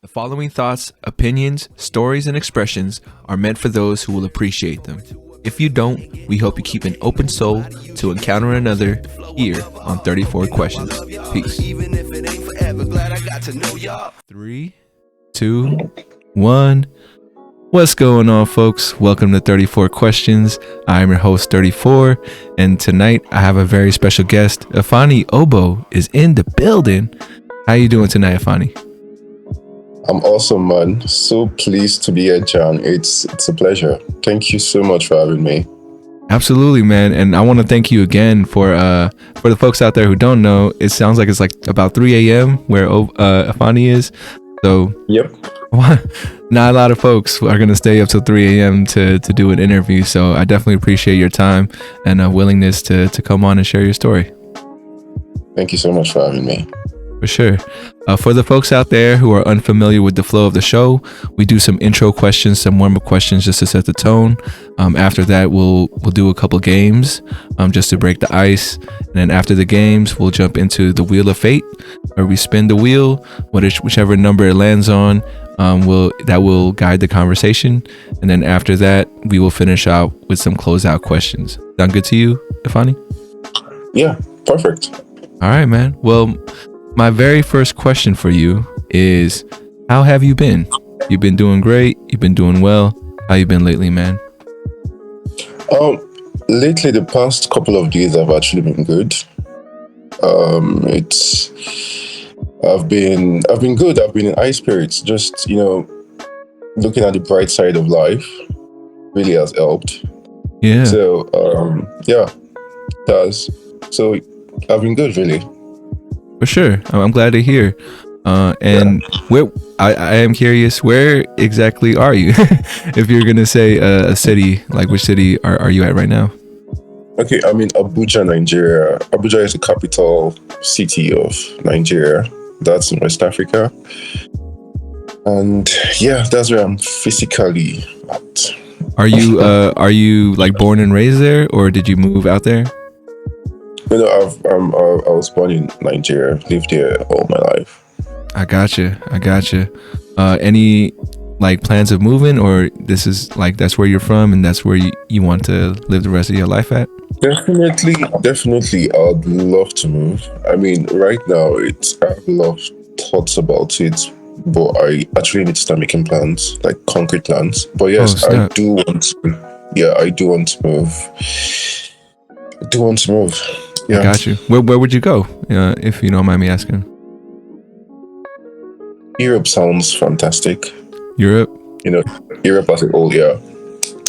The following thoughts, opinions, stories, and expressions are meant for those who will appreciate them. If you don't, we hope you keep an open soul to encounter another here on 34 Questions. Peace. 3, 2, 1. What's going on, folks? Welcome to 34 Questions. I'm your host, 34, and tonight I have a very special guest. Ifeanyi Ogbo is in the building. How you doing tonight, Ifeanyi? I'm awesome, man. So pleased to be here, John. It's a pleasure. Thank you so much for having me. Absolutely, man. And I want to thank you again for the folks out there who don't know. It sounds like it's like about 3 a.m. where Ifeanyi is. So Yep. not a lot of folks are going to stay up till 3 a.m. to do an interview. So I definitely appreciate your time and willingness to come on and share your story. Thank you so much for having me. For sure. For the folks out there who are unfamiliar with the flow of the show, we do some intro questions, some warm-up questions just to set the tone. After that, we'll do a couple games just to break the ice. And then after the games, we'll jump into the Wheel of Fate, where we spin the wheel, whichever number it lands on, that will guide the conversation. And then after that, we will finish out with some closeout questions. Sound good to you, Ifeanyi? Yeah, perfect. All right, man. Well, my very first question for you is, how have you been? You've been doing great. You've been doing well. How you been lately, man? Lately, the past couple of days have actually been good. I've been good. I've been in high spirits. Just, looking at the bright side of life really has helped. Yeah. So, it does. So I've been good, really. For sure. I'm glad to hear. Where I am curious, where exactly are you? If you're gonna say a city, like which city are you at right now? Okay, I'm in Abuja, Nigeria. Abuja is the capital city of Nigeria. That's in West Africa. And that's where I'm physically at. Are you like born and raised there, or did you move out there? I was born in Nigeria, lived here all my life. I gotcha. Any like plans of moving, or this is like that's where you're from and that's where you want to live the rest of your life at? Definitely. I'd love to move. I mean, right now I have a lot of thoughts about it, but I actually need to start making plans, like concrete plans. But yes, I do want to. Yeah, I do want to move. Yeah. I got you. Where would you go, if you don't mind me asking? Europe sounds fantastic. Europe? Europe as a whole, yeah.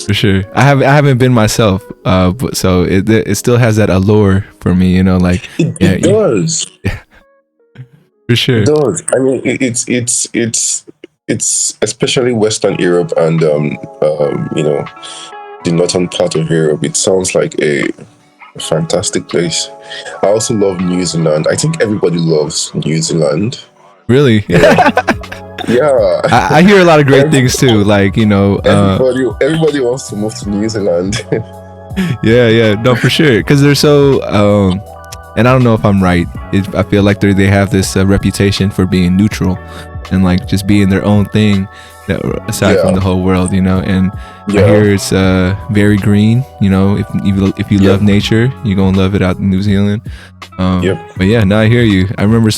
For sure. I haven't been myself, but so it still has that allure for me, like it does. Yeah. For sure. It does. I mean, it's especially Western Europe and the northern part of Europe. It sounds like a fantastic place. I also love New Zealand. I think everybody loves New Zealand. Really? Yeah. I hear a lot of great things too. Like, everybody wants to move to New Zealand. Yeah. No, for sure. Because they're so, and I don't know if I'm right. I feel like they have this reputation for being neutral and like just being their own thing, aside from the whole world, and I hear it's very green. If you love nature, you're gonna love it out in New Zealand. But yeah, no, I hear you. I remember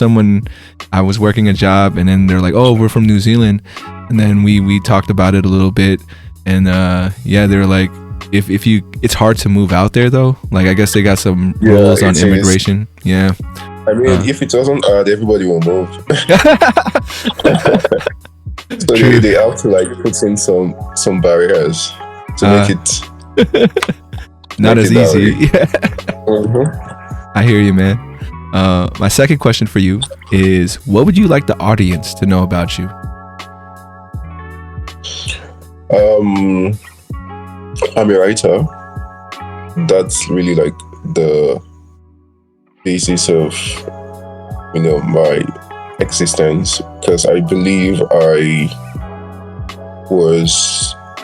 I was working a job, and then they're like, "Oh, we're from New Zealand," and then we talked about it a little bit, and they're like, if you, it's hard to move out there though. Like I guess they got some rules on immigration. Yeah. I mean, if it wasn't hard, everybody will move. So they have to like put in some barriers to make it not as easy. Yeah. Mm-hmm. I hear you, man. My second question for you is, what would you like the audience to know about you? I'm a writer. That's really like the basis of my existence, because I believe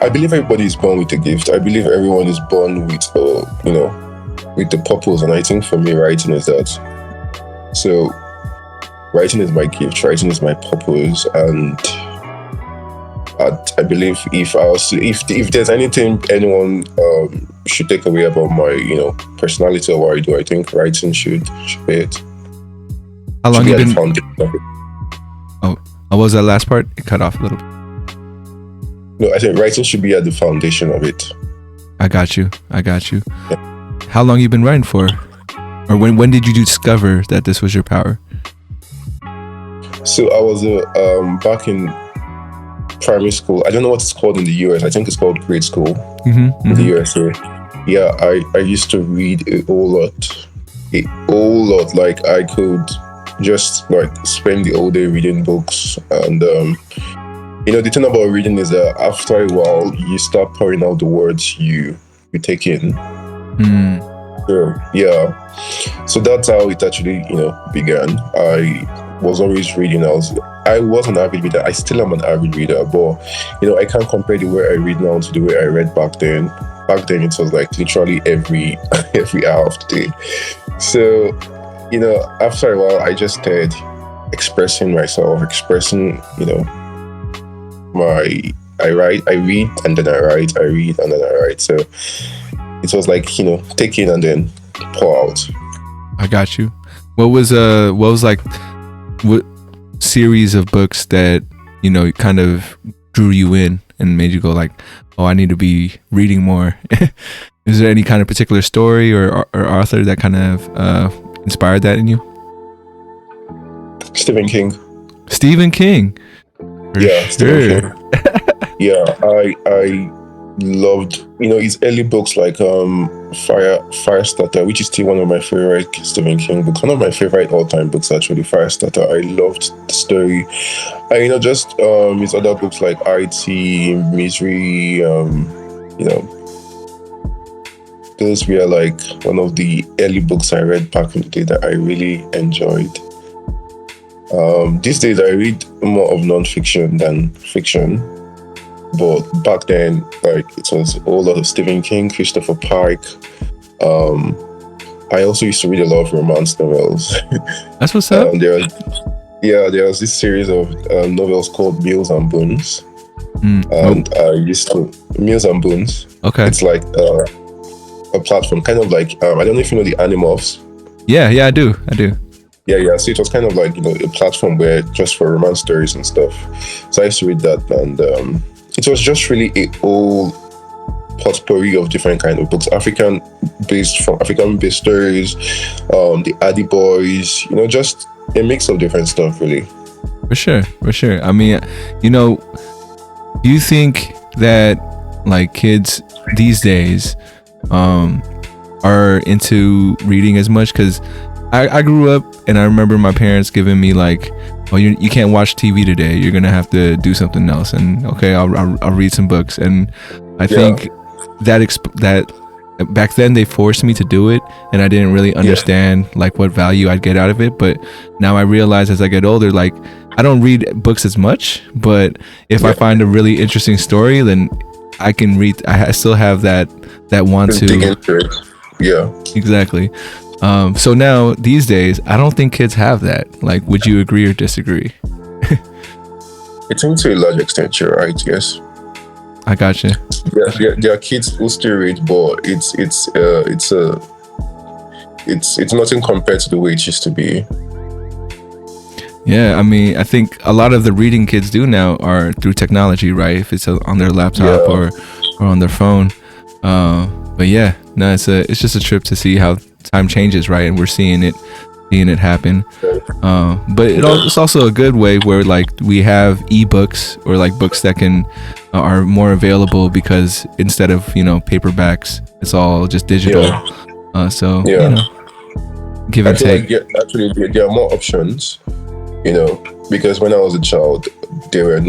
everybody is born with a gift. I believe everyone is born with with the purpose, and I think for me writing is that. So writing is my gift, writing is my purpose, and I believe if there's anything anyone should take away about my personality or what I do, I think writing should be it. How long Should be you at the been? foundation of it. Oh, what was that last part? It cut off a little bit. No, I said writing should be at the foundation of it. I got you. Yeah. How long you been writing for? Or when did you discover that this was your power? So I was back in primary school. I don't know what it's called in the US. I think it's called grade school in the USA. Yeah, I used to read a whole lot. Like I could just like spend the whole day reading books. And the thing about reading is that after a while you start pouring out the words you take in. So, yeah. So that's how it actually began. I was always reading. I was an avid reader. I still am an avid reader, but I can't compare the way I read now to the way I read back then. Back then it was like literally every hour of the day. So after a while I just started expressing myself, I read and then I write, so it was like take in and then pour out. I got you. What was like what series of books that kind of drew you in and made you go like, oh, I need to be reading more? Is there any kind of particular story or author that kind of inspired that in you? Stephen King. Yeah, Stephen King. Yeah, I loved his early books like Firestarter, which is still one of my favorite Stephen King books, one of my favorite all-time books actually. Firestarter, I loved the story. And just his other books like IT, Misery, those were like one of the early books I read back in the day that I really enjoyed. These days I read more of non-fiction than fiction. But back then, like, it was a whole lot of Stephen King, Christopher Pike. I also used to read a lot of romance novels. That's what's up. There was this series of novels called Meals and Boons. And I used to Meals and Boons. Okay. It's like a platform, kind of like I don't know if you know the Animorphs. Yeah, I do. Yeah. So it was kind of like a platform where just for romance stories and stuff. So I used to read that, and it was just really a whole potpourri of different kind of books, African-based stories, the Addy Boys, just a mix of different stuff, really. For sure. I mean, do you think that like kids these days are into reading as much? Because I grew up and I remember my parents giving me like, oh, you can't watch TV today, you're gonna have to do something else, and okay, I'll read some books. And I think that back then they forced me to do it, and I didn't really understand like what value I'd get out of it. But now I realize as I get older, like I don't read books as much, but if I find a really interesting story, then I can read. I still have that want to dig into it. Yeah, exactly. So now these days, I don't think kids have that. Like, would you agree or disagree? I think to a large extent you're right. Yes, I gotcha. There are kids who still read, but it's nothing compared to the way it used to be. Yeah, I mean, I think a lot of the reading kids do now are through technology, right? If it's on their laptop or on their phone. But yeah, no, it's just a trip to see how time changes, right? And we're seeing it happen. But it's also a good way where like we have ebooks or like books that are more available, because instead of paperbacks, it's all just digital. Give and take. Actually, there are more options. Because when I was a child, there were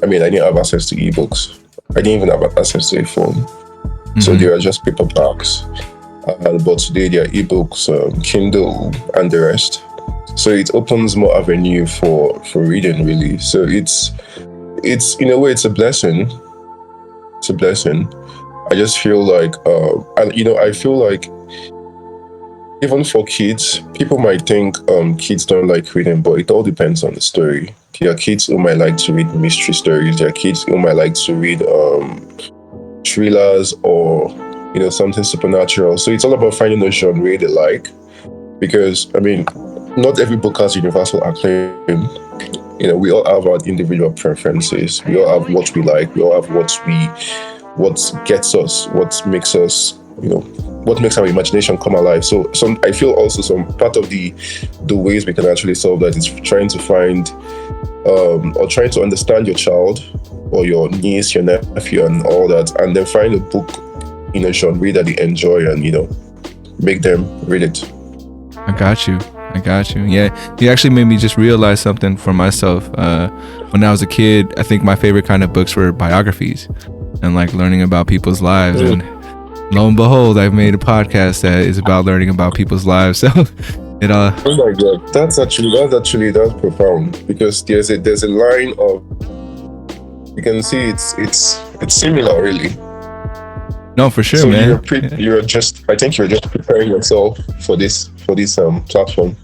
I didn't have access to ebooks. I didn't even have access to a phone. So there are just paperbacks. But today there are ebooks, Kindle, and the rest. So it opens more avenue for reading, really. So it's in a way it's a blessing. It's a blessing. I just feel like I feel like even for kids, people might think kids don't like reading, but it all depends on the story. There are kids who might like to read mystery stories. There are kids who might like to read thrillers or something supernatural. So it's all about finding a genre they like. Because I mean, not every book has universal acclaim. We all have our individual preferences. We all have what we like. We all have what gets us, what makes us, what makes our imagination come alive. So I feel also some part of the ways we can actually solve that is trying to find or trying to understand your child or your niece, your nephew, and all that, and then find a book in a genre that they enjoy and make them read it. I got you. Yeah, you actually made me just realize something for myself. When I was a kid, I think my favorite kind of books were biographies and like learning about people's lives. And lo and behold, I've made a podcast that is about learning about people's lives. So it oh my god, that's profound, because there's a line of, you can see it's similar really. No, for sure, so man. I think you're just preparing yourself for this platform.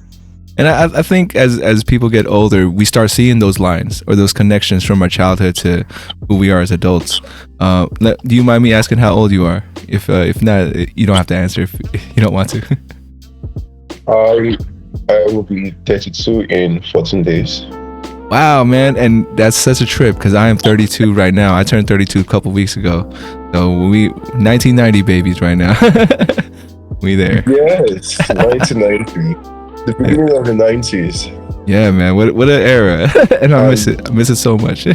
And I think as people get older, we start seeing those lines or those connections from our childhood to who we are as adults. Do you mind me asking how old you are? If not, you don't have to answer if you don't want to. I will be 32 in 14 days. Wow, man, and that's such a trip because I am 32 right now. I turned 32 a couple weeks ago, so we 1990 babies right now. We there. Yes, 1990, the beginning of the 90s. Yeah, man, what an era, and I miss it. I miss it so much. I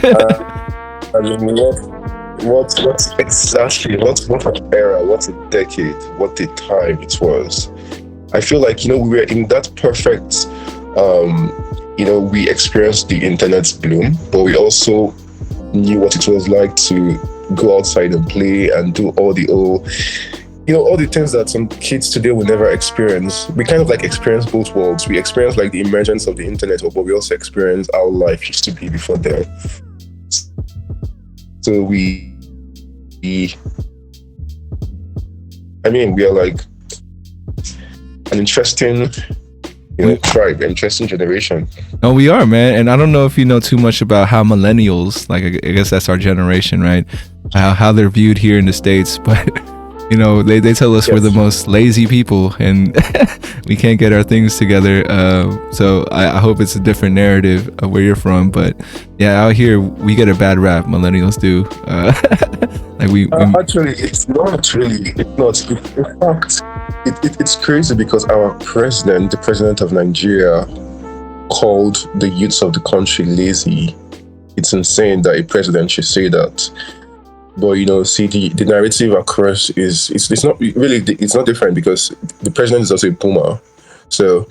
mean, what an era, what a decade, what a time it was. I feel like we were in that perfect. We experienced the internet's bloom, but we also knew what it was like to go outside and play and do all the things that some kids today will never experience. We kind of like experience both worlds. We experience like the emergence of the internet, but we also experience how life used to be before then. So we are like an interesting tribe, interesting generation. No, we are, man. And I don't know if you know too much about how millennials, like I guess that's our generation, right? How they're viewed here in the States, but they tell us we're the most lazy people and we can't get our things together. So I hope it's a different narrative of where you're from. But yeah, out here we get a bad rap. Millennials do. Actually, it's not really. It's not. In fact, it's crazy because our the president of Nigeria, called the youths of the country lazy. It's insane that a president should say that. But see, the narrative across it's not really, it's not different because the president is also a boomer, so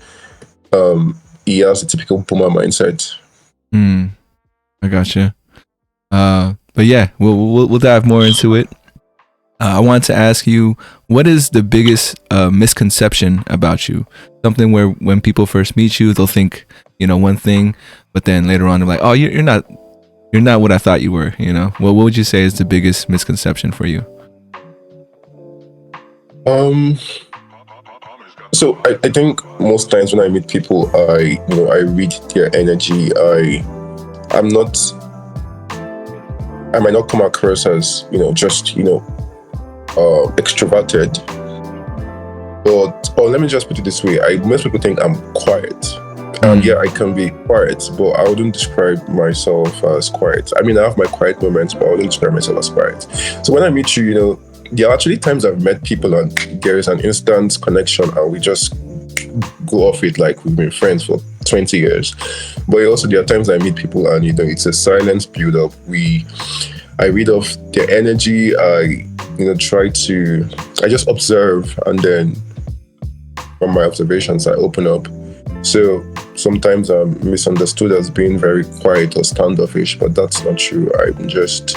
he has a typical boomer mindset. I gotcha. But yeah, we'll dive more into it. I wanted to ask you, what is the biggest misconception about you? Something where when people first meet you, they'll think one thing, but then later on they're like, oh, you're not what I thought you were. What would you say is the biggest misconception for you? So I think most times when I meet people, I read their energy. I might not come across as just extroverted, or let me just put it this way: most people think I'm quiet. Yeah, I can be quiet, but I wouldn't describe myself as quiet. I mean, I have my quiet moments, but I wouldn't describe myself as quiet. So when I meet you, there are actually times I've met people and there is an instant connection and we just go off it like we've been friends for 20 years. But also there are times I meet people and it's a silent build up. I read off their energy. I just observe, and then from my observations I open up. So sometimes I'm misunderstood as being very quiet or standoffish, but that's not true. I'm just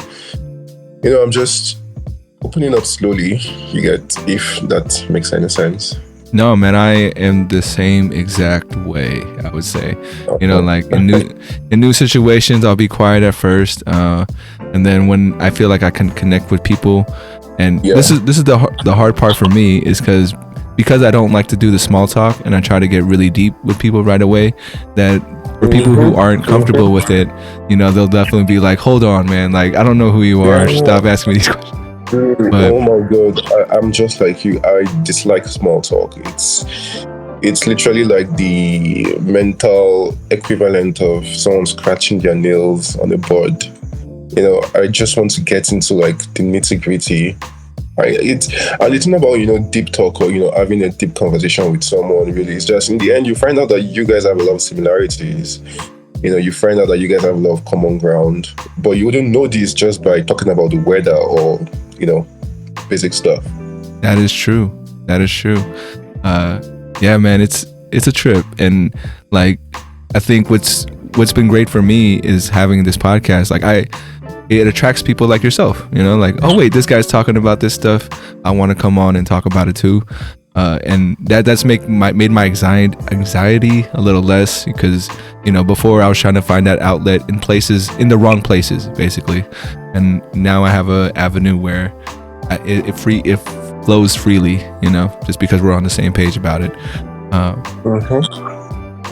opening up slowly. You get, if that makes any sense. No, man, I am the same exact way, I would say. Like in new situations, I'll be quiet at first, and then when I feel like I can connect with people, and this is the hard part for me, is because because I don't like to do the small talk and I try to get really deep with people right away, that for people who aren't comfortable with it, they'll definitely be like, hold on, man, like, I don't know who you are. Stop asking me these questions. But, oh my God, I'm just like you. I dislike small talk. It's literally like the mental equivalent of someone scratching their nails on a board. I just want to get into like the nitty gritty. It's not about deep talk or having a deep conversation with someone. Really, it's just in the end you find out that you guys have a lot of similarities. You find out that you guys have a lot of common ground, but you wouldn't know this just by talking about the weather or basic stuff. That is true. Yeah, man, it's a trip, and like I think what's been great for me is having this podcast. Like it attracts people like yourself, like, oh wait, this guy's talking about this stuff, I want to come on and talk about it too. And that's made my anxiety a little less, because before I was trying to find that outlet in the wrong places, basically, and now I have a avenue where it flows freely, just because we're on the same page about it.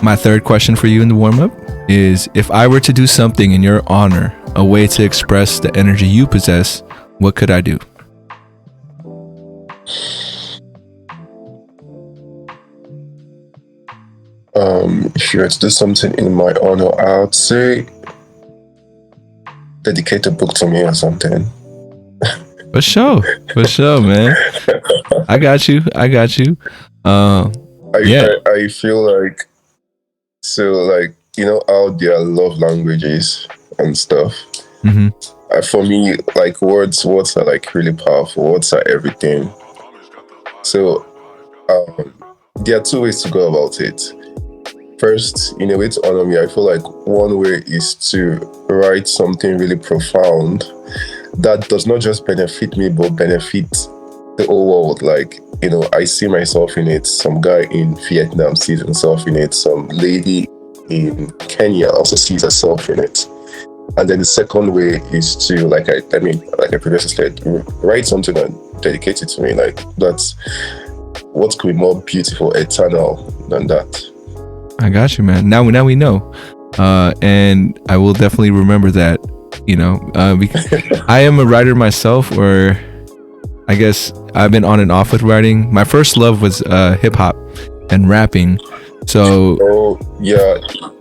My third question for you in the warm-up is, if I were to do something in your honor, a way to express the energy you possess, what could I do? If you were to do something in my honor, I would say dedicate a book to me or something. For sure, man. I got you. I feel like, so like, how there are love languages and stuff. Mm-hmm. For me, like words are like really powerful. Words are everything. So there are two ways to go about it. First, in a way to honor me, I feel like one way is to write something really profound that does not just benefit me, but benefit the whole world. Like, I see myself in it. Some guy in Vietnam sees himself in it. Some lady in Kenya also sees herself in it. And then the second way is to, like I previously said, write something and dedicate it to me. Like, that's what could be more beautiful, eternal than that. I got you, man. Now we know, and I will definitely remember that. Because I am a writer myself, or I guess I've been on and off with writing. My first love was hip hop and rapping. So,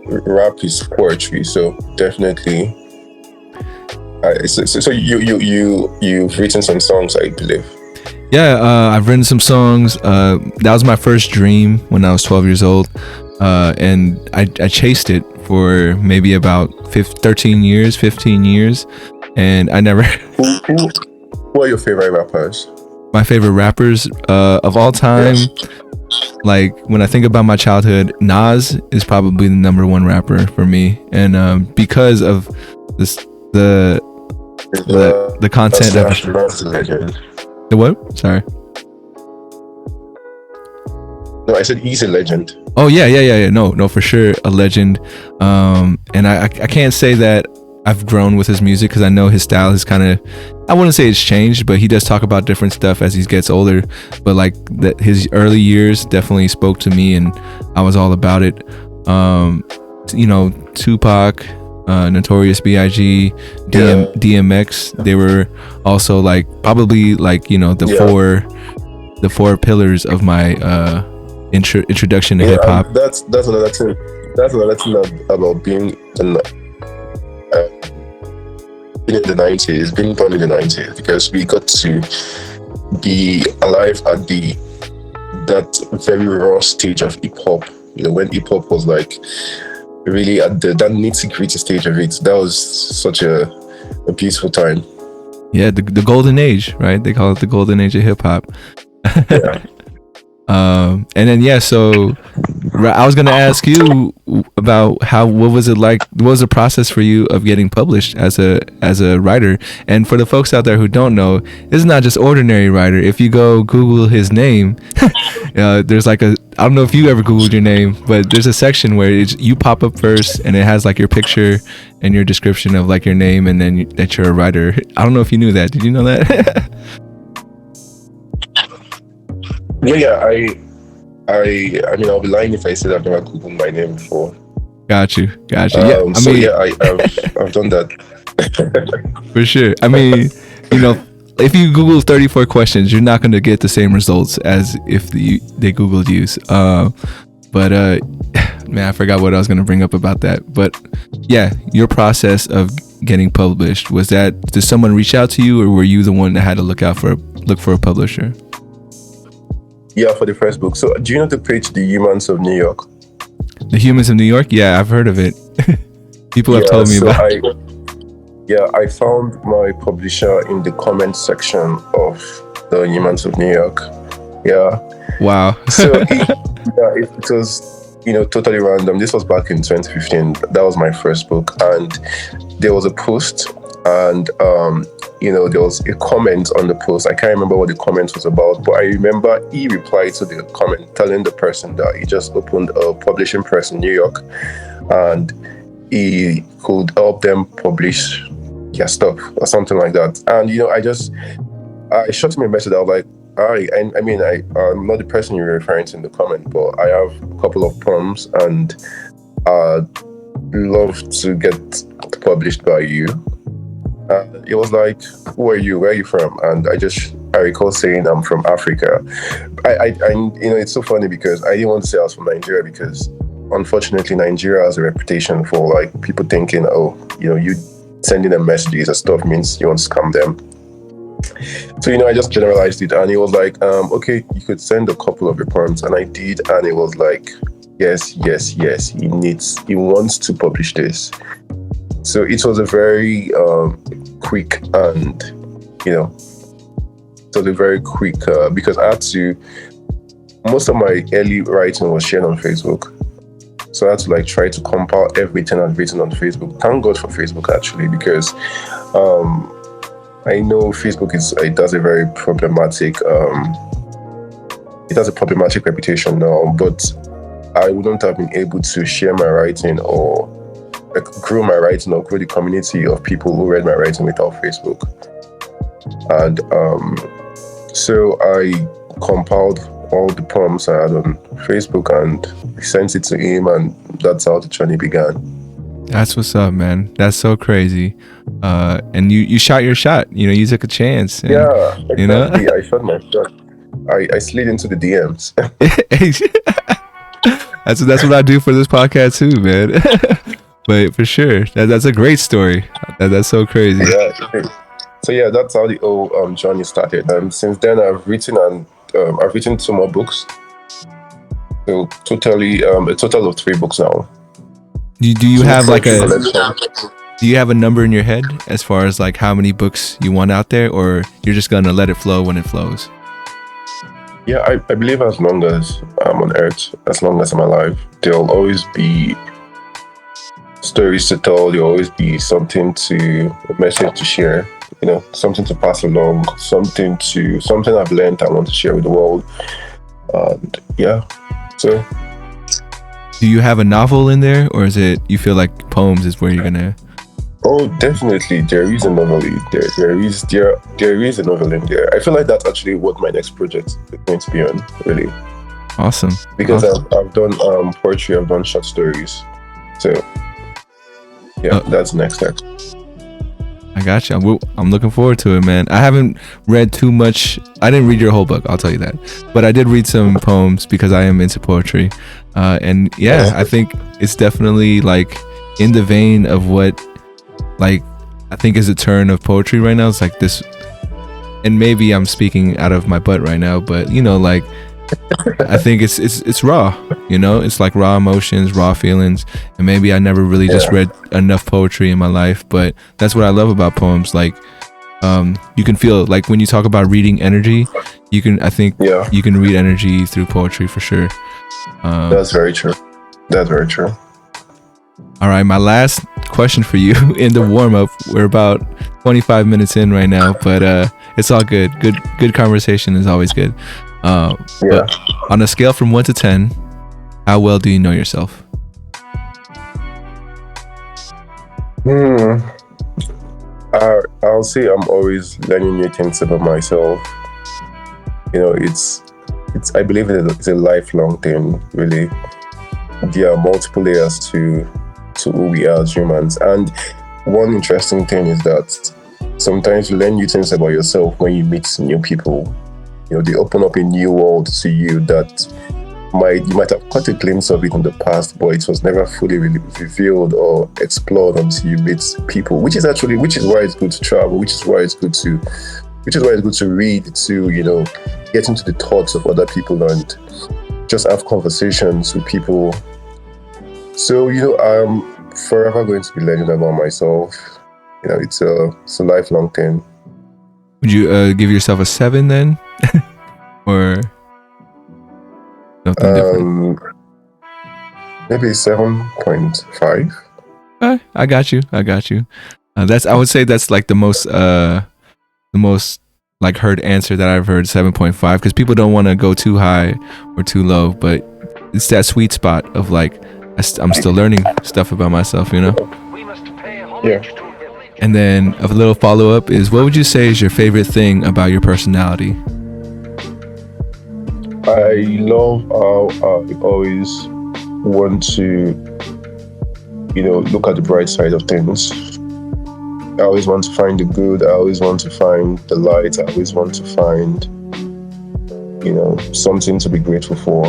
rap is poetry. So definitely. So you've written some songs, I believe. Yeah, I've written some songs. That was my first dream when I was 12 years old. And I chased it for maybe about 15 years, and I never. Who are your favorite rappers? My favorite rappers of all time, like when I think about my childhood, Nas is probably the number one rapper for me, and because of this, the content of the what? Sorry. No, I said he's a legend. Oh yeah. No, for sure, a legend. And I can't say that I've grown with his music, because I know his style is kind of, I wouldn't say it's changed, but he does talk about different stuff as he gets older. But like his early years definitely spoke to me, and I was all about it. Tupac, Notorious B.I.G., DMX, they were also like probably like the four pillars of my introduction to hip hop. That's another thing. That's another thing about being in the 90s, being born in the 90s, because we got to be alive at that very raw stage of hip hop. When hip hop was like really at that nitty gritty stage of it. That was such a beautiful time. Yeah, the golden age, right? They call it the golden age of hip hop. Yeah. And then so I was gonna ask you about what was it like? What was the process for you of getting published as a writer? And for the folks out there who don't know, this is not just ordinary writer. If you go Google his name, there's like I don't know if you ever Googled your name, but there's a section where you pop up first, and it has like your picture and your description of like your name, and then that you're a writer. I don't know if you knew that. Did you know that? Yeah, I mean, I'll be lying if I said I've never Googled my name before. Got you. Yeah, I So mean, yeah, I've done that. for sure. I mean, if you Google 34 questions, you're not going to get the same results as if they Googled you. But man, I forgot what I was going to bring up about that. But yeah, your process of getting published, did someone reach out to you, or were you the one that had to look for a publisher? Yeah, for the first book. So do you know the page, The Humans of New York? The Humans of New York? Yeah, I've heard of it. People have told me about it. Yeah, I found my publisher in the comment section of The Humans of New York. Yeah. Wow. So it was, totally random. This was back in 2015. That was my first book. And there was a post, and there was a comment on the post. I can't remember what the comment was about, but I remember he replied to the comment telling the person that he just opened a publishing press in New York and he could help them publish their stuff or something like that. And I shot him a message. I was like, I'm not the person you're referring to in the comment, but I have a couple of poems and I'd love to get published by you. It was like, who are you? Where are you from? And I recall saying I'm from Africa. It's so funny because I didn't want to say I was from Nigeria because unfortunately Nigeria has a reputation for like people thinking, you sending them messages and stuff means you want to scam them. So I just generalized it, and he was like, okay, you could send a couple of your poems, and I did, and it was like, yes, he wants to publish this. So it was a very quick and, because I had to, most of my early writing was shared on Facebook. So I had to try to compile everything I'd written on Facebook. Thank God for Facebook actually, because I know Facebook has a very problematic, it has a problematic reputation now, but I wouldn't have been able to share my writing or grow my writing or grow the community of people who read my writing without Facebook. And so I compiled all the poems I had on Facebook and sent it to him, and that's how the journey began. That's what's up, man. That's so crazy. And you shot your shot. You took a chance. And, yeah, exactly. I shot my shot. I slid into the DMs. That's what I do for this podcast too, man. But for sure, that's a great story. That's so crazy. Yeah. So yeah, that's how the whole journey started. And since then, I've written 2 more books. So totally, a total of 3 books now. Do you have do you have a number in your head as far as how many books you want out there, or you're just gonna let it flow when it flows? Yeah, I believe as long as I'm on earth, as long as I'm alive, there'll always be stories to tell. There'll always be a message to share, something to pass along, something I've learned I want to share with the world. And yeah, so. Do you have a novel in there, or is it you feel like poems is where you're gonna? Oh, definitely. There is a novel in there. There is a novel in there. I feel like that's actually what my next project is going to be on, really. Awesome. Because I've done poetry, I've done short stories. So yeah, that's the next step. I got you. I'm looking forward to it, man. I haven't read too much. I didn't read your whole book, I'll tell you that. But I did read some poems because I am into poetry. And yeah, I think it's definitely in the vein of what I think is a turn of poetry right now. It's this, and maybe I'm speaking out of my butt right now, but I think it's raw, it's raw emotions, raw feelings. And maybe I never really just read enough poetry in my life, but that's what I love about poems. You can feel when you talk about reading energy, you can read energy through poetry for sure. That's very true. All right, my last question for you in the warm-up. We're about 25 minutes in right now, but it's all good. Good conversation is always good. But on a scale from 1 to 10, how well do you know yourself? I'll say I'm always learning new things about myself. I believe it's a lifelong thing. Really, there are multiple layers to who we are as humans, and one interesting thing is that sometimes you learn new things about yourself when you meet new people. They open up a new world to you that you might have caught a glimpse of it in the past, but it was never fully revealed or explored until you meet people. Which is why it's good to travel. Which is why it's good to read, to get into the thoughts of other people and just have conversations with people. So I'm forever going to be learning about myself. It's a lifelong thing. Would you give yourself a 7 then, or nothing different? Maybe 7.5. I got you. I would say that's like the most like heard answer that I've heard, 7.5, because people don't want to go too high or too low, but it's that sweet spot of like I'm still learning stuff about myself, Yeah. And then a little follow-up is, what would you say is your favorite thing about your personality? I love how I always want to, look at the bright side of things. I always want to find the good. I always want to find the light. I always want to find, something to be grateful for.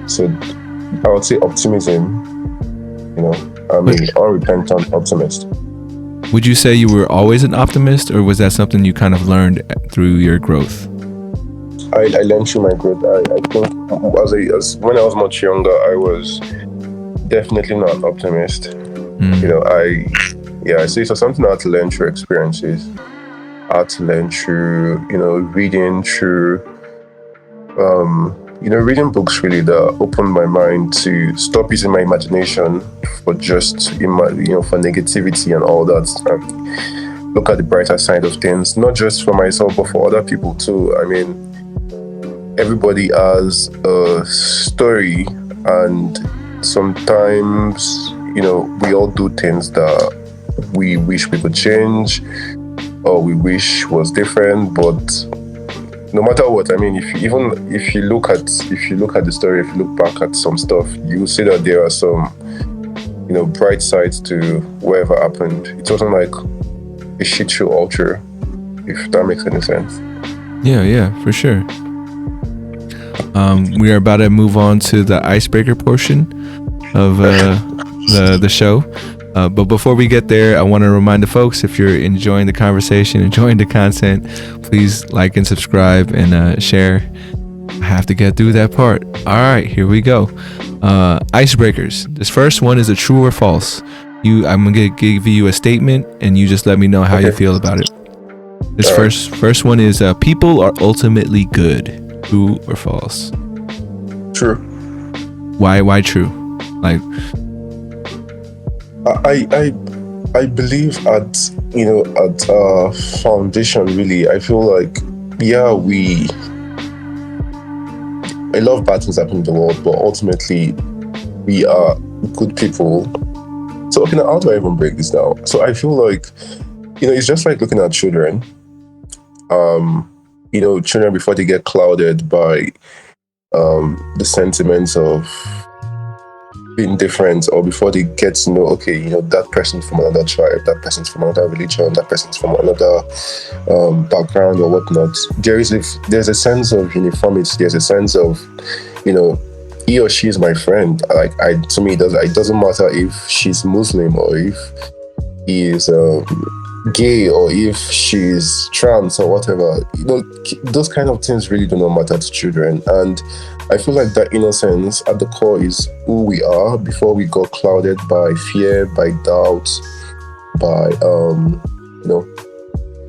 So I would say optimism. I'm an unrepentant optimist. Would you say you were always an optimist, or was that something you kind of learned through your growth? I learned through my growth. I think when I was much younger, I was definitely not an optimist. So it's something I had to learn through experiences. I had to learn through, reading, through, reading books really that opened my mind to stop using my imagination for just, for negativity and all that. And look at the brighter side of things, not just for myself, but for other people too. I mean, everybody has a story, and sometimes, we all do things that we wish we could change or we wish was different, but no matter what, I mean, if you look at the story, if you look back at some stuff, you see that there are some, bright sides to whatever happened. It wasn't like a shit show all through, if that makes any sense. Yeah, for sure. We are about to move on to the icebreaker portion of the show. But before we get there, I want to remind the folks, if you're enjoying the conversation, enjoying the content, please like and subscribe and share. I have to get through that part. All right, here we go. Icebreakers. This first one is a true or false. I'm going to give you a statement, and you just let me know how you feel about it. This first one is people are ultimately good. True or false? True. Why true? Like, I believe at foundation, really, I feel like, a lot of bad things happen in the world, but ultimately we are good people. So how do I even break this down? So I feel like, it's just like looking at children. Children, before they get clouded by the sentiments of being different, or before they get to know, that person's from another tribe, that person's from another religion, that person's from another background or whatnot, there's a sense of uniformity. There's a sense of, he or she is my friend. To me, it doesn't matter if she's Muslim or if he is gay or if she's trans or whatever. Those kind of things really do not matter to children. And I feel like that innocence at the core is who we are before we got clouded by fear, by doubt, by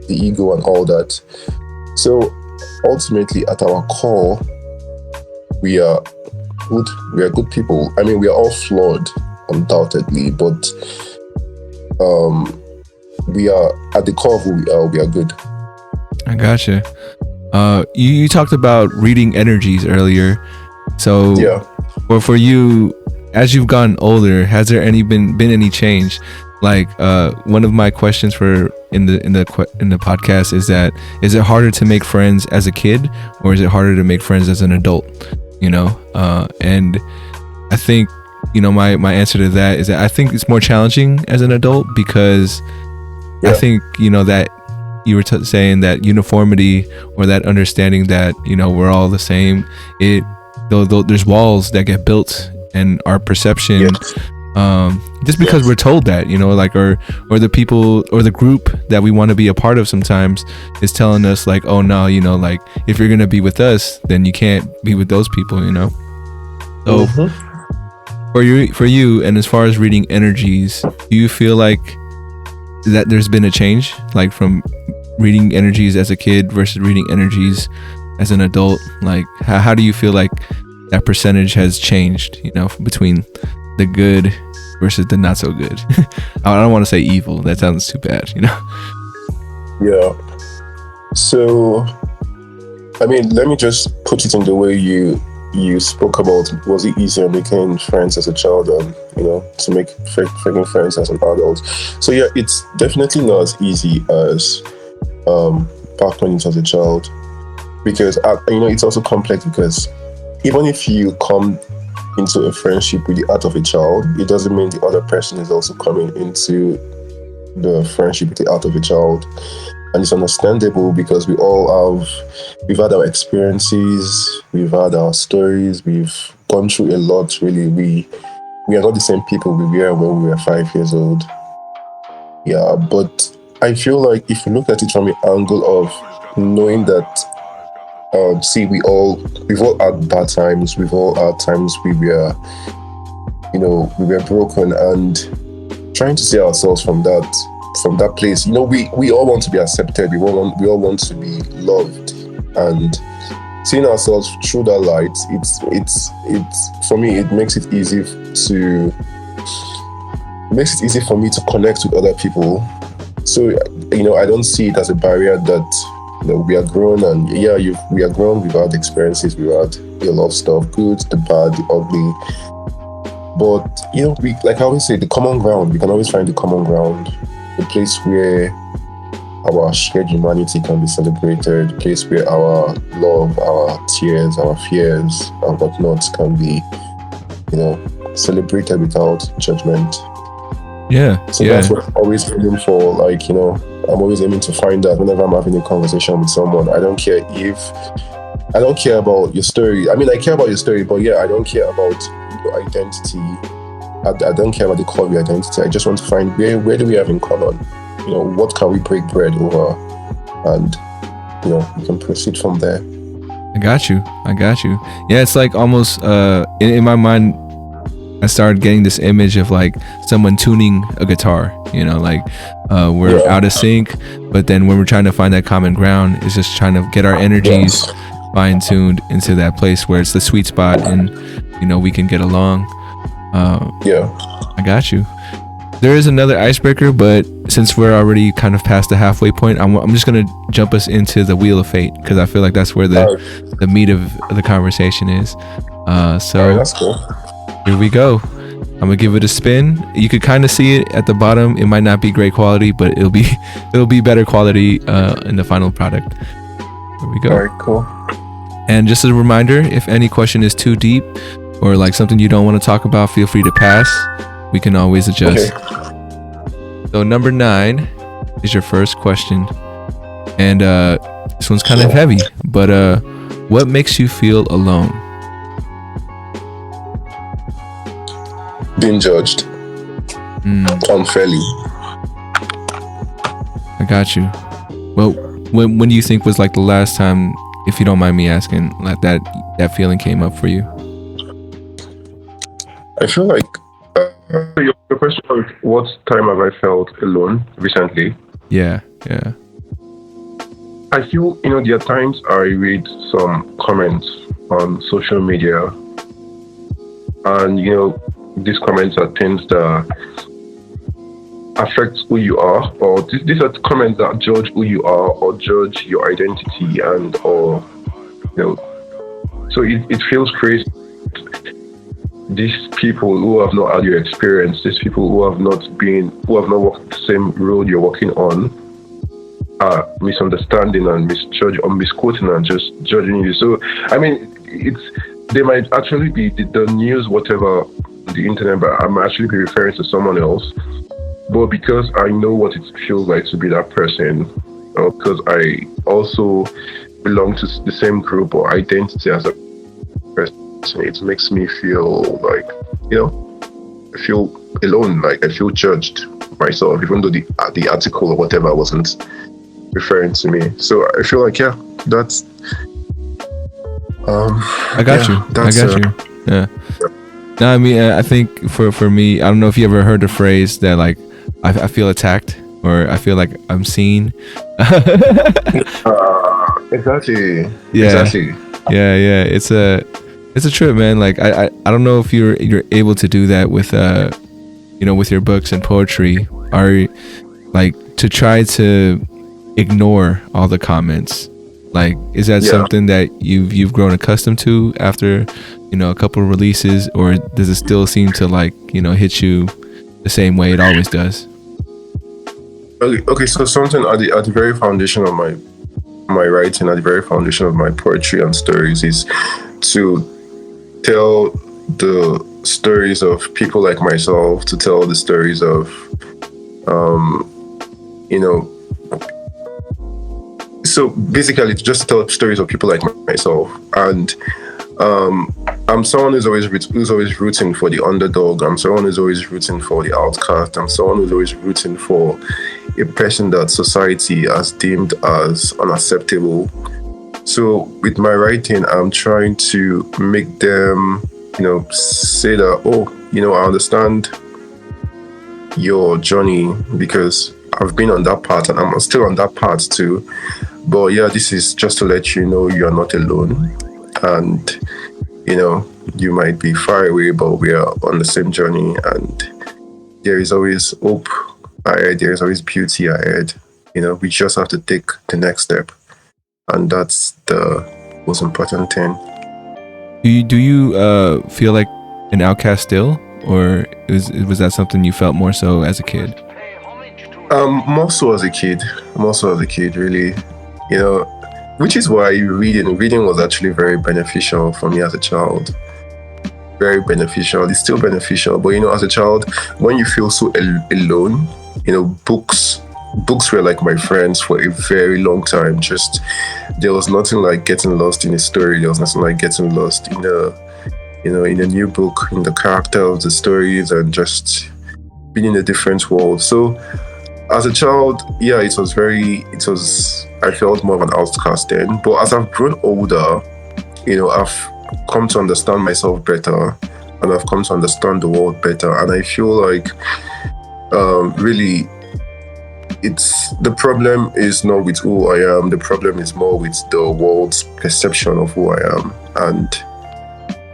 the ego and all that. So ultimately, at our core, we are good people. I mean, we are all flawed, undoubtedly, but we are at the core of who we are good. I gotcha. You talked about reading energies earlier. So for you, as you've gotten older, has there been any change? like one of my questions for in the podcast is that, is it harder to make friends as a kid, or is it harder to make friends as an adult? You know, and I think, you know, my answer to that is that I think it's more challenging as an adult, because I think, you know, that you were saying that uniformity, or that understanding that, you know, we're all the same, though there's walls that get built in our perception, just because we're told that, you know, like, or the people or the group that we want to be a part of sometimes is telling us like, oh no, you know, like, if you're gonna be with us, then you can't be with those people, you know. So for you, and as far as reading energies, do you feel like that there's been a change, like from reading energies as a kid versus reading energies as an adult? Like, how do you feel like that percentage has changed, you know, between the good versus the not so good? I don't want to say evil, that sounds too bad, you know. So I mean, let me just put it in the way you spoke about. Was it easier making friends as a child than, you know, to make making friends as an adult? So yeah, it's definitely not as easy as back when it was a child, because you know, it's also complex, because even if you come into a friendship with the heart of a child, it doesn't mean the other person is also coming into the friendship with the heart of a child. And it's understandable, because we've had our experiences, we've had our stories, we've gone through a lot, really. We are not the same people we were when we were 5 years old. Yeah, but I feel like if you look at it from the angle of knowing that, see, we've all had bad times, we've all had times we were broken, and trying to see ourselves from that place. You know, we all want to be accepted, we all want to be loved, and seeing ourselves through that light, it's for me, it makes it easy for me to connect with other people. So, you know, I don't see it as a barrier that, you know, we are grown, and we are grown, we've had experiences, we've had a lot of stuff, good, the bad, the ugly. But, you know, like I always say, the common ground, we can always find the common ground, the place where our shared humanity can be celebrated, the place where our love, our tears, our fears, and whatnot can be, you know, celebrated without judgment. So that's what I'm always aiming for. Like, you know, I'm always aiming to find that whenever I'm having a conversation with someone. I don't care about your story. I mean, I care about your story, but yeah, I don't care about your identity. I don't care about the core of your identity. I just want to find where do we have in common? You know, what can we break bread over? And, you know, we can proceed from there. I got you. Yeah, it's like almost in my mind, I started getting this image of like someone tuning a guitar, you know, like we're out of sync, but then when we're trying to find that common ground, it's just trying to get our energies fine-tuned into that place where it's the sweet spot, and, you know, we can get along. I got you. There is another icebreaker, but since we're already kind of past the halfway point, I'm just gonna jump us into the Wheel of Fate, because I feel like that's where the meat of the conversation is. So that's cool. Here we go. I'm gonna give it a spin. You could kind of see it at the bottom. It might not be great quality, but it'll be better quality in the final product. Here we go. All right, cool. And just as a reminder, if any question is too deep or like something you don't want to talk about, feel free to pass. We can always adjust. Okay. So number 9 is your first question, and this one's kind of heavy. But what makes you feel alone? Being judged unfairly. I got you. Well, when do you think was like the last time, if you don't mind me asking, like that feeling came up for you? I feel like your question was, what time have I felt alone recently? Yeah. I feel, you know, there are times I read some comments on social media, and, you know, these comments are things that affect who you are, or these are comments that judge who you are or judge your identity, or, you know, so it feels crazy these people who have not had your experience, these people who have not walked the same road you're walking on, are misunderstanding and misquoting and just judging you. So, I mean, they might actually be the news, whatever, the internet, but I might actually be referring to someone else. But because I know what it feels like to be that person, or because I also belong to the same group or identity as a person, it makes me feel like, I feel alone, like I feel judged myself, even though the article or whatever wasn't referring to me. So I feel like, that's I got you. Yeah. No, I mean, I think for me, I don't know if you ever heard the phrase that like I feel attacked, or I feel like I'm seen. Exactly. Yeah. Exactly. Yeah. It's a trip, man. Like I don't know if you're able to do that with with your books and poetry, or like to try to ignore all the comments. Like, is that something that you've grown accustomed to after a couple of releases, or does it still seem to like hit you the same way it always does? Okay, so something at the very foundation of my writing, at the very foundation of my poetry and stories, is to tell the stories of people like myself, to tell the stories of so basically to just tell stories of people like myself. And I'm someone who's always rooting for the underdog. I'm someone who's always rooting for the outcast. I'm someone who's always rooting for a person that society has deemed as unacceptable. So with my writing, I'm trying to make them, say that, I understand your journey, because I've been on that path and I'm still on that path too. But this is just to let you know you are not alone. And, you might be far away, but we are on the same journey, and there is always hope ahead. There is always beauty ahead. We just have to take the next step. And that's the most important thing. Do you feel like an outcast still, or was that something you felt more so as a kid? More so as a kid, really. Which is why reading was actually very beneficial for me as a child. Very beneficial. It's still beneficial, but as a child, when you feel so alone, books were like my friends for a very long time. Just there was nothing like getting lost in a story. There was nothing like getting lost in a new book, in the characters, the stories, and just being in a different world. So as a child, I felt more of an outcast then. But as I've grown older, I've come to understand myself better, and I've come to understand the world better. And I feel like really the problem is not with who I am. The problem is more with the world's perception of who I am. And,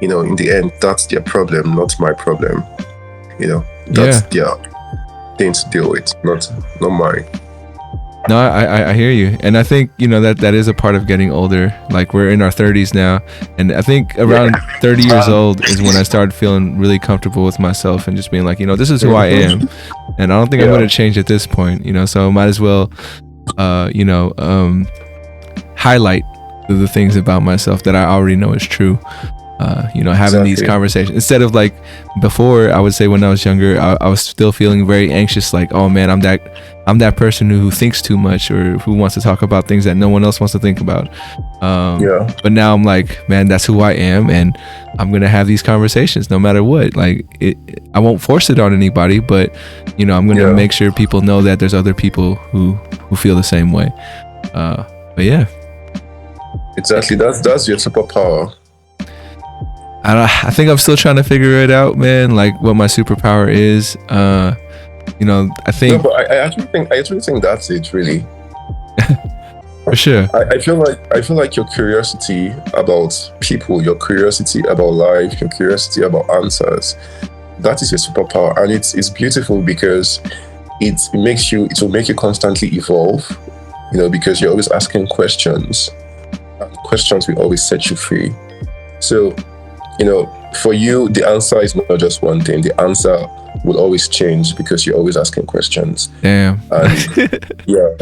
in the end, that's their problem, not my problem. That's their thing to deal with, not mine. No, I hear you. And I think, that is a part of getting older. Like, we're in our 30s now. And I think around 30 years old is when I started feeling really comfortable with myself and just being like, this is who I am. And I don't think I'm going to change at this point, so I might as well, highlight the things about myself that I already know is true. Having these conversations instead of like before. I would say when I was younger, I was still feeling very anxious, like, oh man, I'm that person who thinks too much, or who wants to talk about things that no one else wants to think about. But now I'm like, man, that's who I am, and I'm gonna have these conversations no matter what. Like, I won't force it on anybody, but I'm gonna make sure people know that there's other people who feel the same way. But yeah, exactly. That's your superpower. I think I'm still trying to figure it out, man. Like, what my superpower is. I think. No, but I actually think that's it, really. For sure. I feel like your curiosity about people, your curiosity about life, your curiosity about answers, that is your superpower, and it's beautiful because it will make you constantly evolve. Because you're always asking questions, and questions will always set you free. So, for you, the answer is not just one thing. The answer will always change because you're always asking questions. Damn. And yeah,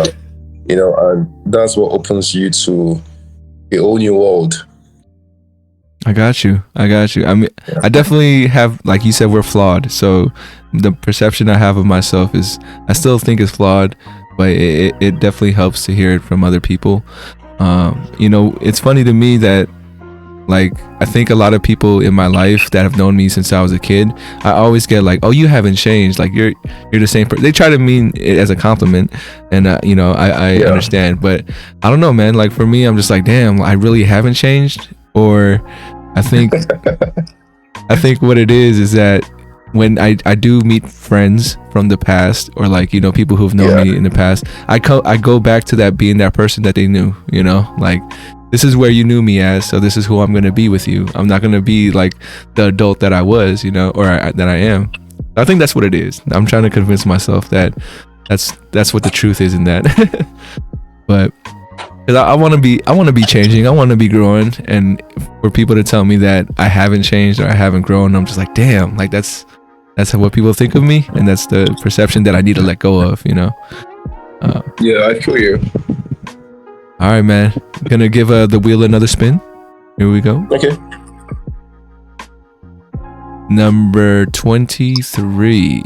and that's what opens you to a whole new world. I got you. I mean, yeah. I definitely have, like you said, we're flawed. So the perception I have of myself I still think is flawed, but it definitely helps to hear it from other people. It's funny to me that, like, I think a lot of people in my life that have known me since I was a kid, I always get like, oh, you haven't changed. Like, you're the same person. They try to mean it as a compliment. And, I understand. But I don't know, man. Like, for me, I'm just like, damn, I really haven't changed. Or I think what it is that when I do meet friends from the past, or like, people who've known me in the past, I go back to that being that person that they knew, like, this is where you knew me as, so this is who I'm going to be with you. I'm not going to be like the adult that I was, or that I am. I think that's what it is. I'm trying to convince myself that that's what the truth is in that. But because I want to be changing, I want to be growing, and for people to tell me that I haven't changed or I haven't grown, I'm just like, damn, like that's what people think of me, and that's the perception that I need to let go of, Yeah, I feel you. All right, man. Gonna give the wheel another spin. Here we go. Okay. Number 23.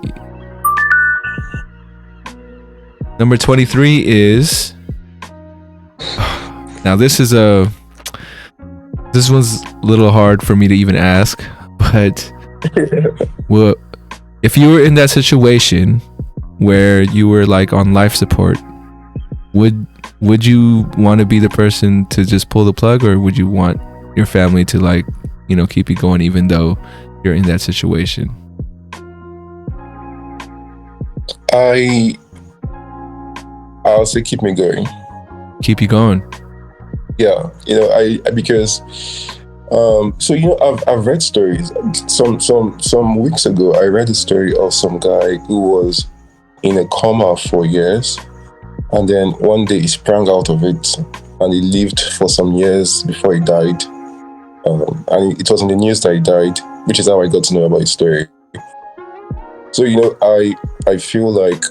Number 23 is. Now this one's a little hard for me to even ask, but well, if you were in that situation where you were like on life support, would you want to be the person to just pull the plug, or would you want your family to, like, keep you going even though you're in that situation? I'll say keep me going. Keep you going. Yeah, because I've read stories. Some weeks ago, I read a story of some guy who was in a coma for years. And then one day he sprang out of it, and he lived for some years before he died. And it was in the news that he died, which is how I got to know about his story. So, I feel like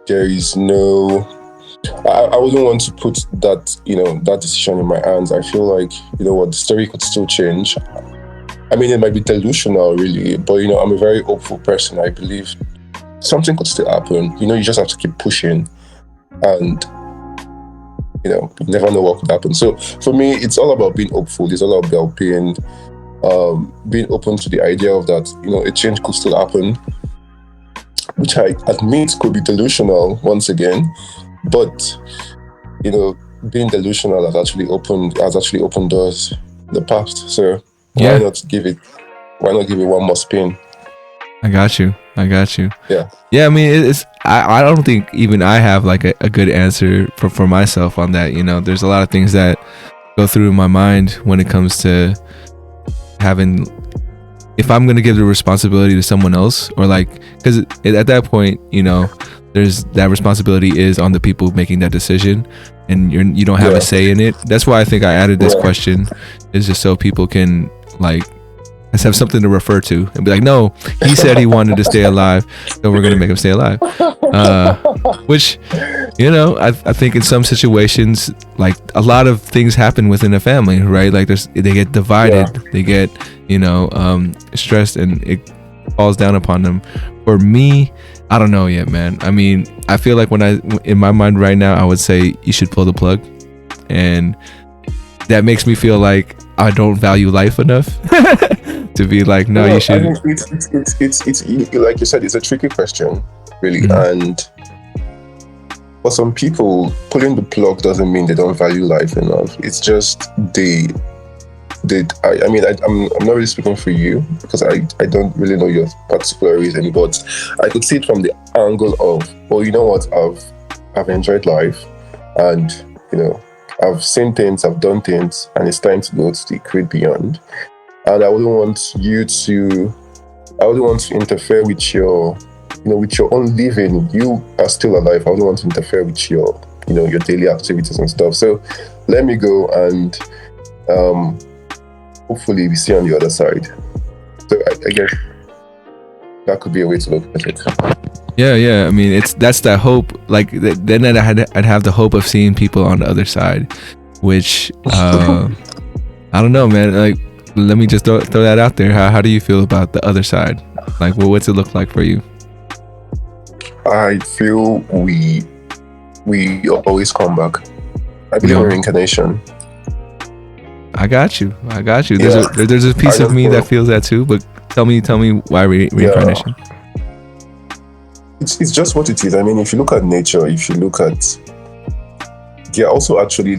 there is no... I wouldn't want to put that, that decision in my hands. I feel like, the story could still change. I mean, it might be delusional, really, but, I'm a very hopeful person. I believe something could still happen. You just have to keep pushing, and you never know what could happen. So for me, it's all about being hopeful. It's all about being open to the idea of that, a change could still happen, which I admit could be delusional once again, but being delusional has actually opened doors in the past. So why not give it one more spin? I got you. Yeah. I mean, I don't think even I have like a good answer for myself on that. There's a lot of things that go through my mind when it comes to having, if I'm going to give the responsibility to someone else, or like, because at that point, there's that responsibility is on the people making that decision, and you don't have a say in it. That's why I think I added this question, is just so people can, like, let's have something to refer to and be like, no, he said he wanted to stay alive, so we're going to make him stay alive. Which, I think in some situations, like, a lot of things happen within a family, right? Like, they get divided, they get, stressed, and it falls down upon them. For me, I don't know yet, man. I mean, I feel like in my mind right now, I would say you should pull the plug, and that makes me feel like I don't value life enough to be like, no, you should. I think it's like you said, it's a tricky question, really. Mm-hmm. And for some people, pulling the plug doesn't mean they don't value life enough. It's just I'm not really speaking for you, because I don't really know your particular reason, but I could see it from the angle of, well, you know what, I've enjoyed life, and I've seen things, I've done things, and it's time to go to the great beyond. And I wouldn't want to interfere with your, with your own living. You are still alive. I wouldn't want to interfere with your, your daily activities and stuff. So let me go and hopefully we see on the other side. So I guess that could be a way to look at it. Yeah. I mean, that's that hope. Like then I'd have the hope of seeing people on the other side, which I don't know, man. Like, let me just throw that out there. How do you feel about the other side? Like, what's it look like for you? I feel we always come back. I believe in reincarnation. I got you. There's a piece of me that feels that too. But tell me why reincarnation? Yeah. It's just what it is. I mean, if you look at nature, there are also actually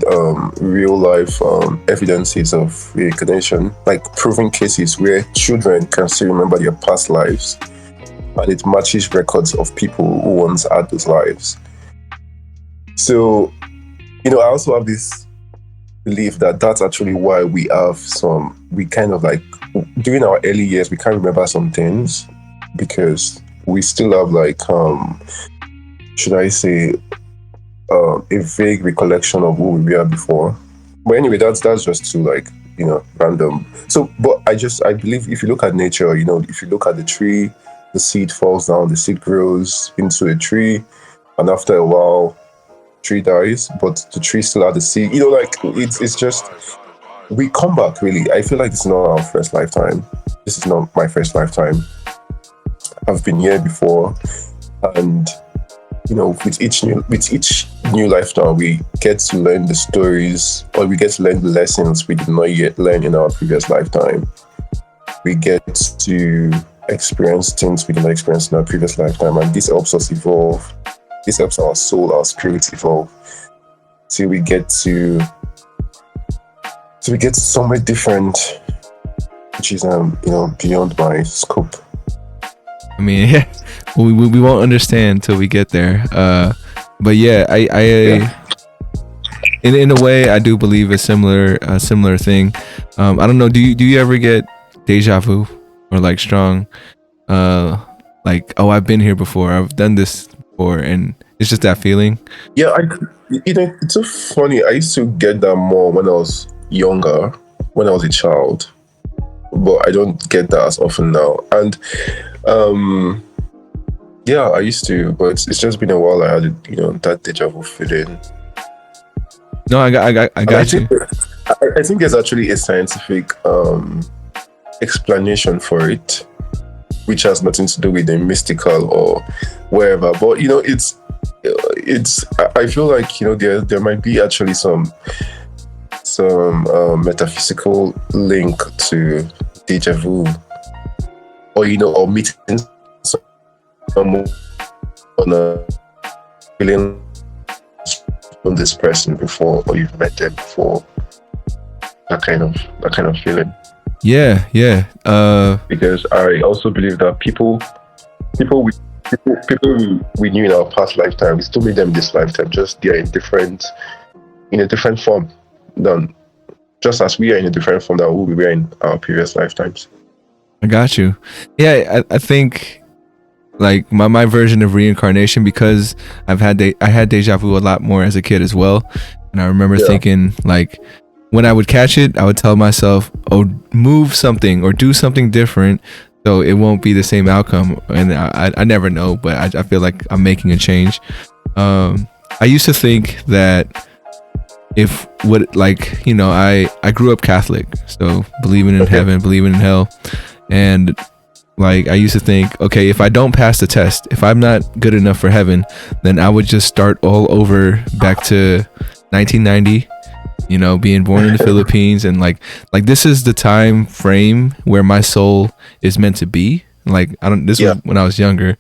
real life evidences of reincarnation, like proven cases where children can still remember their past lives, and it matches records of people who once had those lives. So, I also have this belief that that's actually why we kind of like, during our early years, we can't remember some things because we still have like, should I say, a vague recollection of who we were before. But anyway, that's just too like, random. So, but I believe if you look at nature, if you look at the tree, the seed falls down, the seed grows into a tree, and after a while, tree dies, but the tree still has the seed. Like it's just, we come back really. I feel like this is not our first lifetime. This is not my first lifetime. I've been here before, and with each new lifetime, we get to learn the stories, or we get to learn the lessons we did not yet learn in our previous lifetime. We get to experience things we did not experience in our previous lifetime, and this helps us evolve. This helps our soul, our spirit evolve. Till we get to somewhere different, which is beyond my scope. I mean, yeah, we won't understand till we get there. But yeah, in a way, I do believe a similar thing. I don't know. Do you ever get deja vu or like strong, like, oh, I've been here before, I've done this before, and it's just that feeling? Yeah, it's so funny. I used to get that more when I was younger, when I was a child, but I don't get that as often now. And yeah, I used to, but it's just been a while. I had that deja vu feeling. No, I got you. I think there's actually a scientific explanation for it, which has nothing to do with the mystical or wherever. But it's I feel like there might be actually some metaphysical link to deja vu, or meeting someone on a feeling on this person before, or you've met them before. That kind of feeling. Yeah. Because I also believe that people we knew in our past lifetime, we still meet them this lifetime. Just they're in a different form than, just as we are in a different form than who we were in our previous lifetimes. I got you. Yeah, I think like my version of reincarnation, because I had deja vu a lot more as a kid as well, and I remember thinking, like, when I would catch it, I would tell myself, oh, move something or do something different so it won't be the same outcome. And I never know, but I feel like I'm making a change. I used to think that I grew up Catholic, so believing in heaven, believing in hell. And like, I used to think, okay, if I don't pass the test, if I'm not good enough for heaven, then I would just start all over back to 1990, being born in the Philippines. And like this is the time frame where my soul is meant to be. Like, was when I was younger.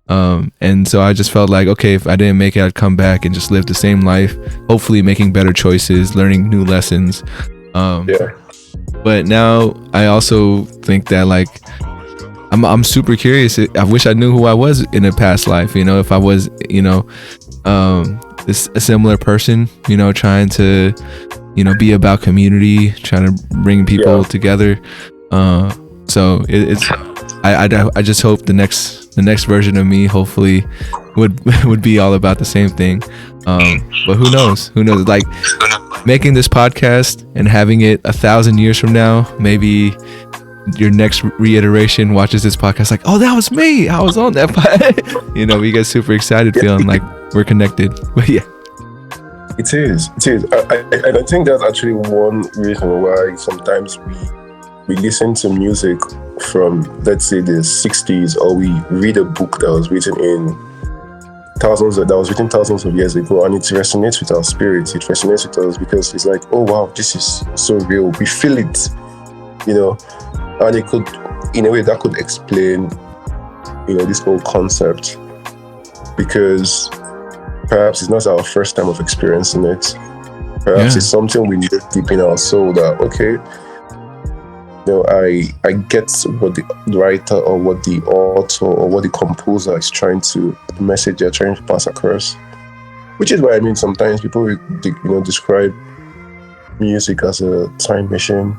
And so I just felt like, okay, if I didn't make it, I'd come back and just live the same life, hopefully making better choices, learning new lessons. But now I also think that, like, I'm super curious. I wish I knew who I was in a past life, if I was, a similar person, trying to, be about community, trying to bring people together. So I just hope the next version of me hopefully would be all about the same thing. But who knows? Like, making this podcast and having it 1,000 years from now, maybe your next reiteration watches this podcast like, oh, that was me, I was on that pod. You know, we get super excited feeling like we're connected. But yeah, it is. I think that's actually one reason why sometimes we listen to music from, let's say, the 60s, or we read a book that was written thousands of years ago, and it resonates with our spirits. It resonates with us because it's like, oh wow, this is so real. We feel it, you know. And it could, in a way, that could explain, you know, this whole concept, because perhaps it's not our first time of experiencing it. Perhaps it's something we know deep in our soul that, okay, you know, I get what the writer or what the author or what the composer is trying to, the message they're trying to pass across. Which is why, I mean, sometimes people, you know, describe music as a time machine.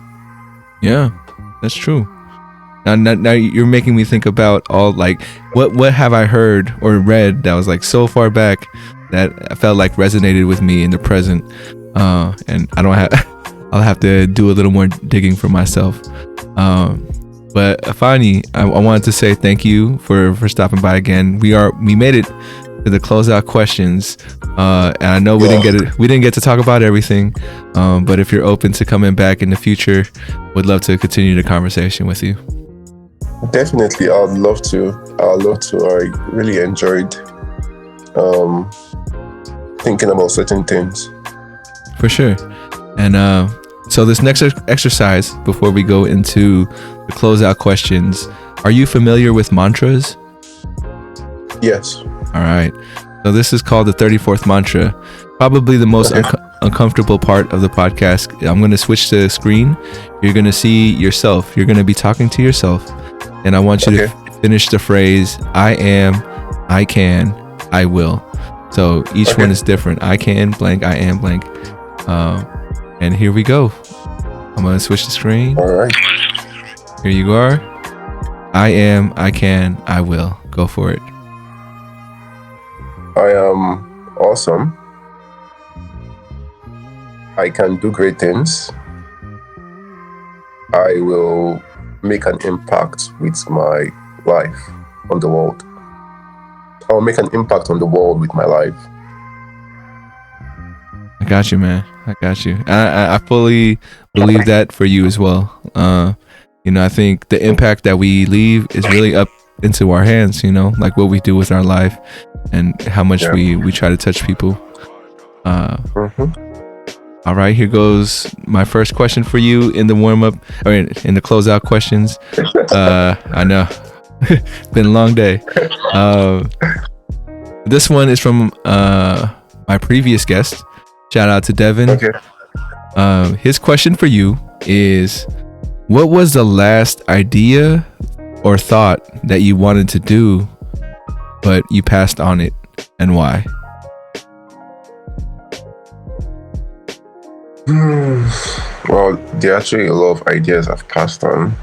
Yeah. That's true. Now you're making me think about all, like, what have I heard or read that was like so far back that I felt like resonated with me in the present, and I'll have to do a little more digging for myself. But Ifeanyi, I wanted to say thank you for stopping by again. We made it to the closeout questions, and I know we didn't get to talk about everything, but if you're open to coming back in the future, would love to continue the conversation with you. Definitely, I'd love to. I really enjoyed thinking about certain things. For sure. And so this next exercise, before we go into the closeout questions, are you familiar with mantras? Yes. All right. So this is called the 34th mantra. Probably the most uncomfortable part of the podcast. I'm going to switch the screen. You're going to see yourself. You're going to be talking to yourself. And I want you to finish the phrase, I am, I can, I will. So each one is different. I can blank, I am blank. And here we go. I'm going to switch the screen. All right. Here you are. I am, I can, I will. Go for it. I am awesome. I can do great things. I will make an impact with my life on the world. I'll make an impact on the world with my life. I got you, man. I got you. I fully believe that for you as well. You know, I think the impact that we leave is really up into our hands, you know, like what we do with our life and how much we try to touch people. All right, here goes my first question for you in the warm-up, or in the closeout questions. I know, been a long day. This one is from my previous guest. Shout out to Devin. Okay. His question for you is, what was the last idea or thought that you wanted to do, but you passed on it, and why? Well, there are actually a lot of ideas I've passed on.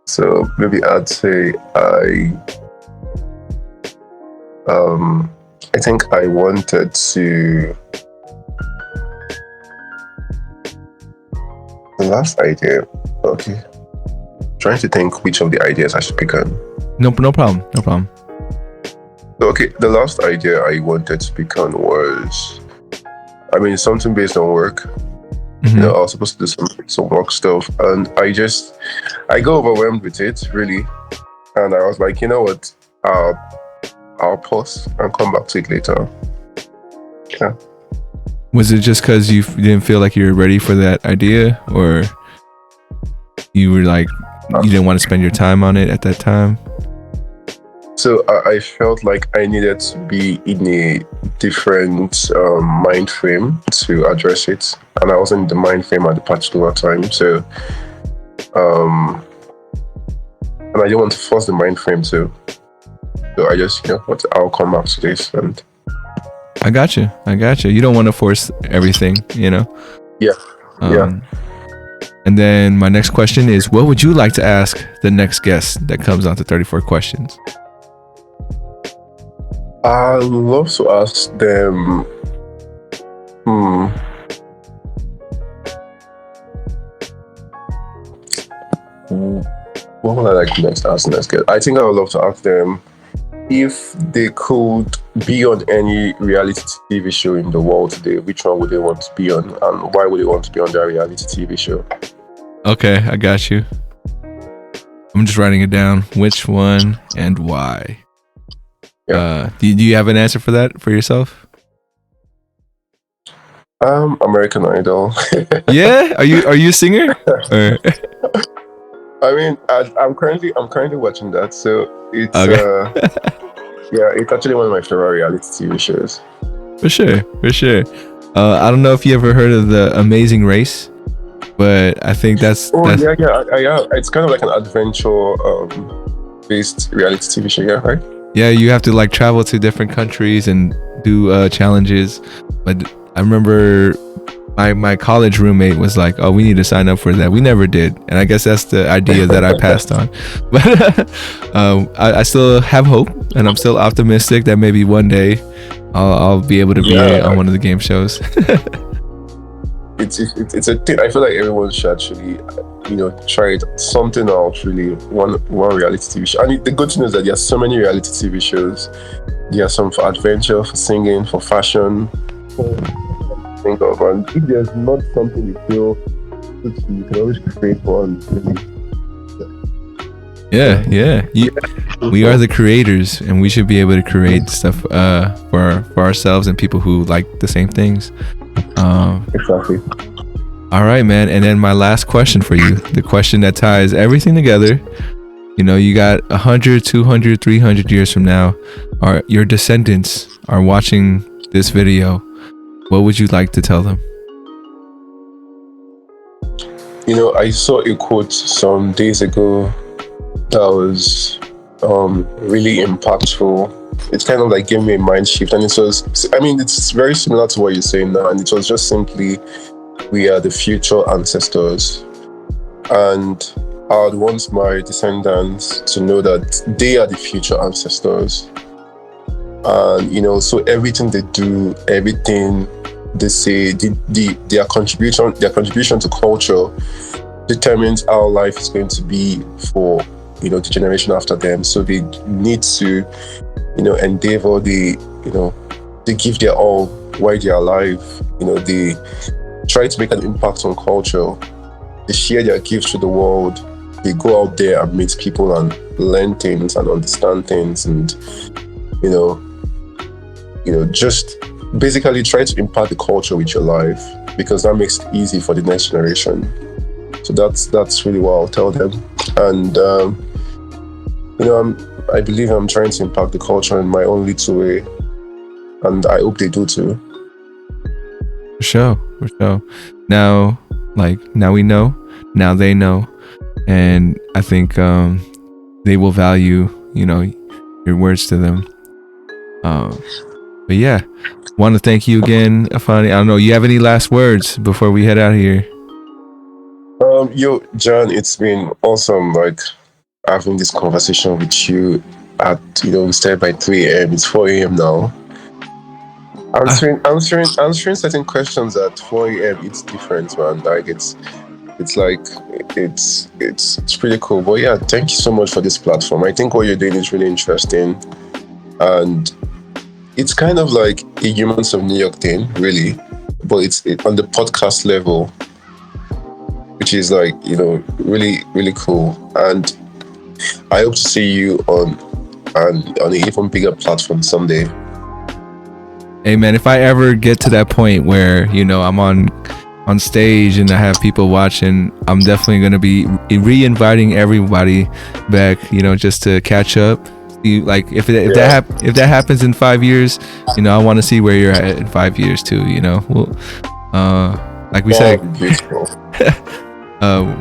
So maybe I'd say I think I wanted to. The last idea, okay. Trying to think which of the ideas I should pick on. No problem. Okay, the last idea I wanted to pick on was, I mean, something based on work. You know, I was supposed to do some work stuff, and I got overwhelmed with it, really. And I was like, you know what? I'll pause and come back to it later. Yeah. Was it just because you didn't feel like you were ready for that idea, or you were like, you didn't want to spend your time on it at that time? So I felt like I needed to be in a different mind frame to address it, and I wasn't in the mind frame at the particular time. So, and I didn't want to force the mind frame to. So I just, you know what, I'll come back to this. And I got you. You don't want to force everything, you know? Yeah. Yeah. And then my next question is, what would you like to ask the next guest that comes on to 34 Questions? I'd love to ask them what would I like next to ask next guest? I think I would love to ask them if they could be on any reality TV show in the world today, which one would they want to be on, and why would they want to be on that reality TV show? Okay, I got you. I'm just writing it down. Which one and why? Yeah. Do you have an answer for that for yourself? American Idol. Yeah, are you a singer? Or? I mean, I'm currently watching that, so it's Okay. yeah, it's actually one of my favorite reality TV shows. For sure. I don't know if you ever heard of The Amazing Race, but I think that's Yeah. It's kind of like an adventure based reality TV show, yeah, right? Yeah, you have to like travel to different countries and do challenges. But I remember my college roommate was like, "Oh, we need to sign up for that." We never did, and I guess that's the idea that I passed on. But I still have hope, and I'm still optimistic that maybe one day I'll be able to be on one of the game shows. It's a thing. I feel like everyone should actually, try it. Something else, really. One reality TV show. And the good thing is that there are so many reality TV shows. There are some for adventure, for singing, for fashion. Think of, and if there's not something you feel, you can always create one. Yeah. We are the creators, and we should be able to create stuff for ourselves and people who like the same things. Exactly. All right, man. And then my last question for you, the question that ties everything together. You got 100, 200, 300 years from now, your descendants are watching this video. What would you like to tell them? I saw a quote some days ago that was really impactful. It kind of like gave me a mind shift, and it's very similar to what you're saying now, and it was just simply, we are the future ancestors, and I would want my descendants to know that they are the future ancestors. And so everything they do, everything they say, their contribution to culture determines how life is going to be for the generation after them. So they need to endeavor, they give their all while they're alive. They try to make an impact on culture. They share their gifts to the world. They go out there and meet people and learn things and understand things, and just basically try to impact the culture with your life, because that makes it easy for the next generation. So that's really what I'll tell them. And I believe I'm trying to impact the culture in my own little way, and I hope they do too. For sure. Now we know. Now they know, and I think they will value your words to them. But yeah, want to thank you again, Ifeanyi. I don't know, you have any last words before we head out of here? John, it's been awesome, like having this conversation with you at we started by 3 a.m. It's 4 a.m. now. Answering certain questions at 4 a.m. It's different, man. Like it's pretty cool. But yeah, thank you so much for this platform. I think what you're doing is really interesting, and it's kind of like a Humans of New York thing, really, but it's on the podcast level, which is like really, really cool. And I hope to see you on an even bigger platform someday. Hey man, if I ever get to that point where I'm on stage and I have people watching, I'm definitely going to be re-inviting everybody back, just to catch up. Like if that happens in 5 years, I want to see where you're at in 5 years too. We'll, like we say,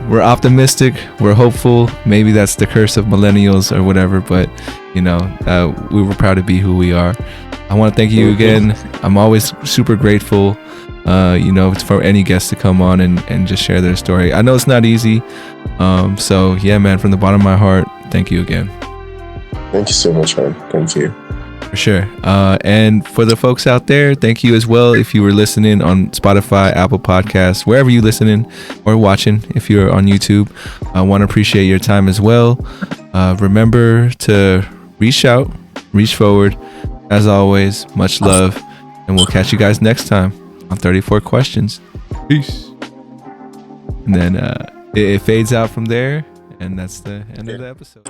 we're optimistic, we're hopeful. Maybe that's the curse of millennials or whatever, but we were proud to be who we are. I want to thank you again. I'm always super grateful, for any guests to come on and just share their story. I know it's not easy. So yeah, man, from the bottom of my heart, thank you again. Thank you so much, man. Thank you. For sure. And for the folks out there, thank you as well. If you were listening on Spotify, Apple Podcasts, wherever you listening or watching, if you're on YouTube, I want to appreciate your time as well. Remember to reach out, reach forward. As always, much love, and we'll catch you guys next time on 34 Questions. Peace. And then it fades out from there, and that's the end of the episode.